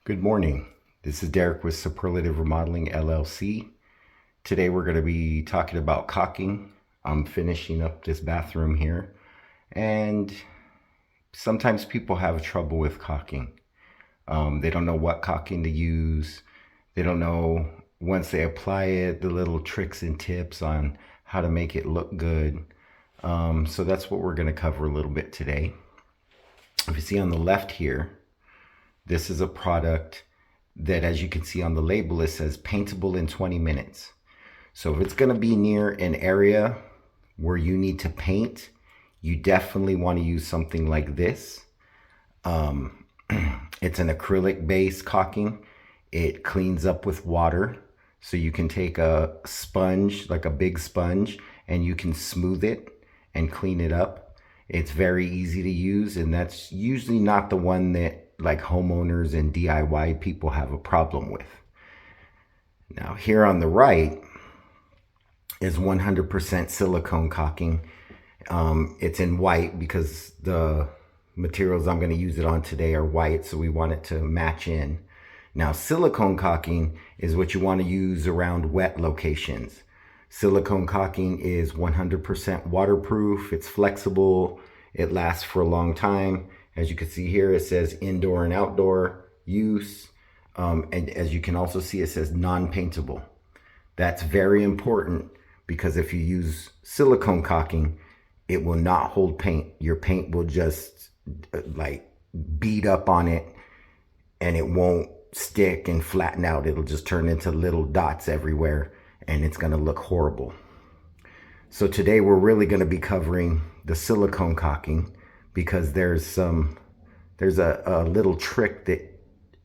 Good morning. This is Derek with Superlative Remodeling LLC. Today we're going to be talking about caulking. I'm finishing up this bathroom here, and sometimes people have trouble with caulking. They don't know what caulking to use. They don't know, once they apply it, the little tricks and tips on how to make it look good. So that's what we're going to cover a little bit today. If you see on the left here, this is a product that, as you can see on the label, it says paintable in 20 minutes. So if it's going to be near an area where you need to paint, you definitely want to use something like this. It's an acrylic based caulking. It cleans up with water. So you can take a sponge, like a big sponge, and you can smooth it and clean it up. It's very easy to use, and that's usually not the one that like homeowners and DIY people have a problem with. Now here on the right is 100% silicone caulking. It's in white because the materials I'm going to use it on today are white, so we want it to match in. Now silicone caulking is what you want to use around wet locations. Silicone caulking is 100% waterproof, it's flexible, it lasts for a long time. As you can see here, it says indoor and outdoor use. And as you can also see, it says non-paintable. That's very important because if you use silicone caulking, it will not hold paint. Your paint will just like beat up on it, and it won't stick and flatten out. It'll just turn into little dots everywhere, and it's going to look horrible. So today we're really going to be covering the silicone caulking, because there's a little trick that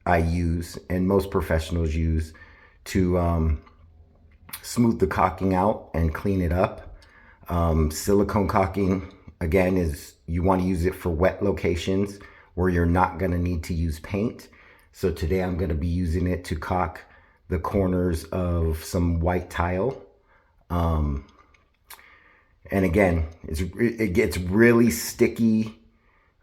I use and most professionals use to smooth the caulking out and clean it up. Silicone caulking, again, is you want to use it for wet locations where you're not going to need to use paint. So today I'm going to be using it to caulk the corners of some white tile. And again, it gets really sticky.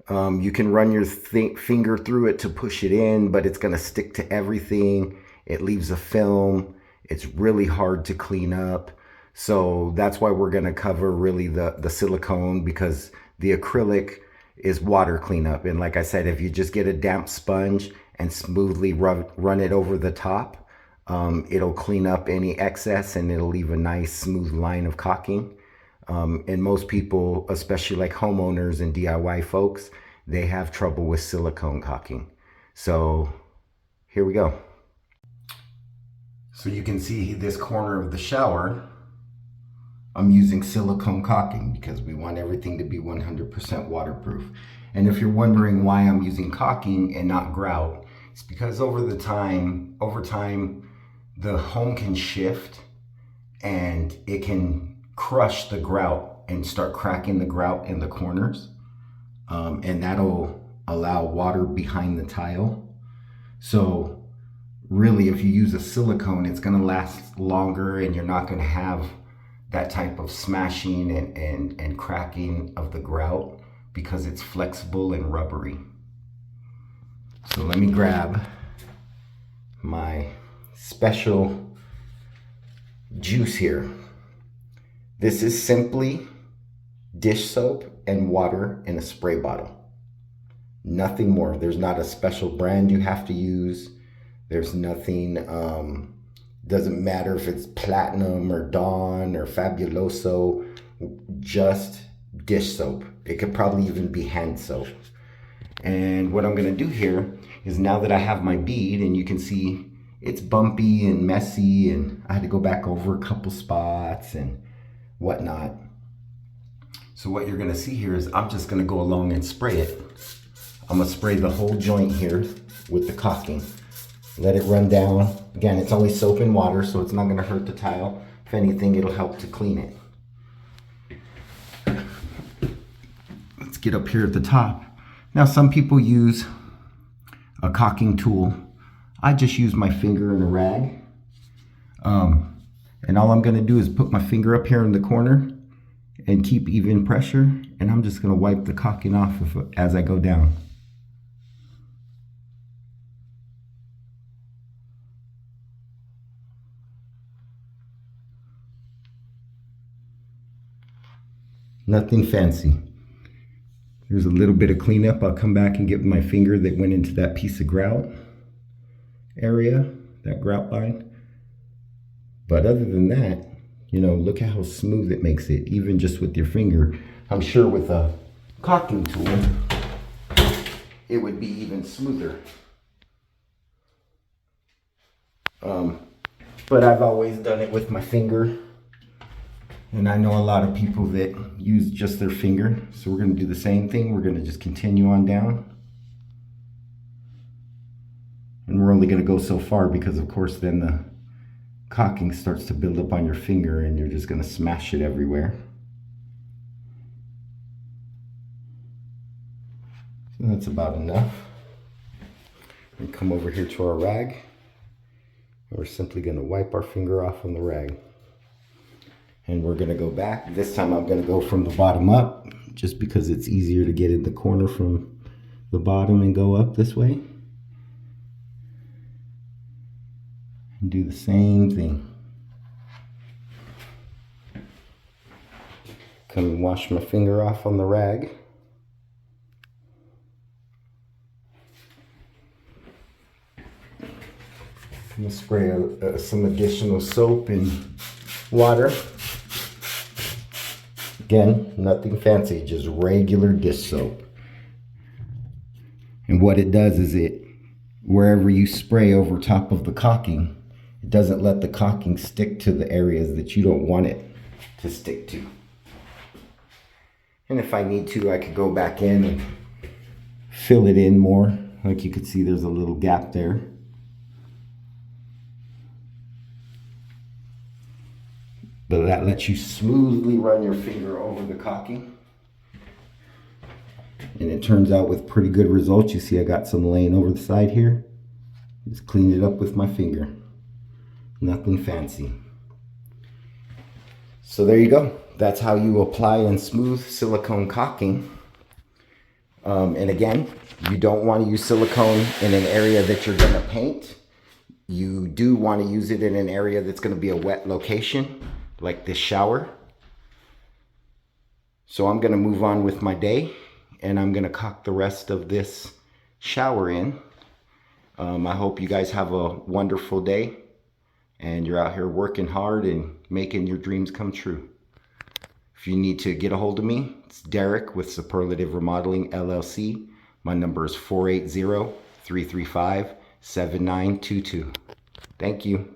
You can run your finger through it to push it in, but it's going to stick to everything. It leaves a film. It's really hard to clean up. So that's why we're going to cover really the silicone, because the acrylic is water cleanup. And like I said, if you just get a damp sponge and smoothly run it over the top, it'll clean up any excess and it'll leave a nice smooth line of caulking. And most people, especially like homeowners and DIY folks, they have trouble with silicone caulking. So here we go. So you can see this corner of the shower, I'm using silicone caulking because we want everything to be 100% waterproof. And if you're wondering why I'm using caulking and not grout, it's because over time, the home can shift and it can crush the grout and start cracking the grout in the corners. And that'll allow water behind the tile. So really, if you use a silicone, it's going to last longer and you're not going to have that type of smashing and cracking of the grout because it's flexible and rubbery. So let me grab my special juice here. This is simply dish soap and water in a spray bottle. Nothing more. There's not a special brand you have to use. There's nothing, doesn't matter if it's Platinum or Dawn or Fabuloso, just dish soap. It could probably even be hand soap. And what I'm gonna do here is, now that I have my bead, and you can see it's bumpy and messy, and I had to go back over a couple spots and whatnot. So what you're gonna see here is I'm just gonna go along and spray it. I'm gonna spray the whole joint here with the caulking. Let it run down. Again, it's only soap and water, so it's not gonna hurt the tile. If anything, it'll help to clean it. Let's get up here at the top. Now, some people use a caulking tool. I just use my finger and a rag. And all I'm gonna do is put my finger up here in the corner and keep even pressure, and I'm just gonna wipe the caulking off as I go down. Nothing fancy. There's a little bit of cleanup. I'll come back and get my finger that went into that piece of grout area, that grout line. But other than that, you know, look at how smooth it makes it, even just with your finger. I'm sure with a caulking tool, it would be even smoother. But I've always done it with my finger. And I know a lot of people that use just their finger. So we're gonna do the same thing. We're gonna just continue on down. And we're only gonna go so far because of course then the caulking starts to build up on your finger and you're just gonna smash it everywhere. So that's about enough. And come over here to our rag. And we're simply gonna wipe our finger off on the rag. And we're gonna go back. This time I'm gonna go from the bottom up, just because it's easier to get in the corner from the bottom and go up this way. And do the same thing. Come and wash my finger off on the rag. I'm gonna spray some additional soap and water. Again, nothing fancy, just regular dish soap. And what it does is wherever you spray over top of the caulking, it doesn't let the caulking stick to the areas that you don't want it to stick to. And if I need to, I could go back in and fill it in more. Like you can see, there's a little gap there. But that lets you smoothly run your finger over the caulking. And it turns out with pretty good results. You see I got some laying over the side here. Just cleaned it up with my finger. Nothing fancy. So there you go. That's how you apply and smooth silicone caulking. And again, you don't want to use silicone in an area that you're going to paint. You do want to use it in an area that's going to be a wet location, like this shower. So I'm gonna move on with my day and I'm gonna caulk the rest of this shower in. I hope you guys have a wonderful day and you're out here working hard and making your dreams come true. If you need to get a hold of me, it's Derek with Superlative Remodeling LLC. My number is 480-335-7922. Thank you.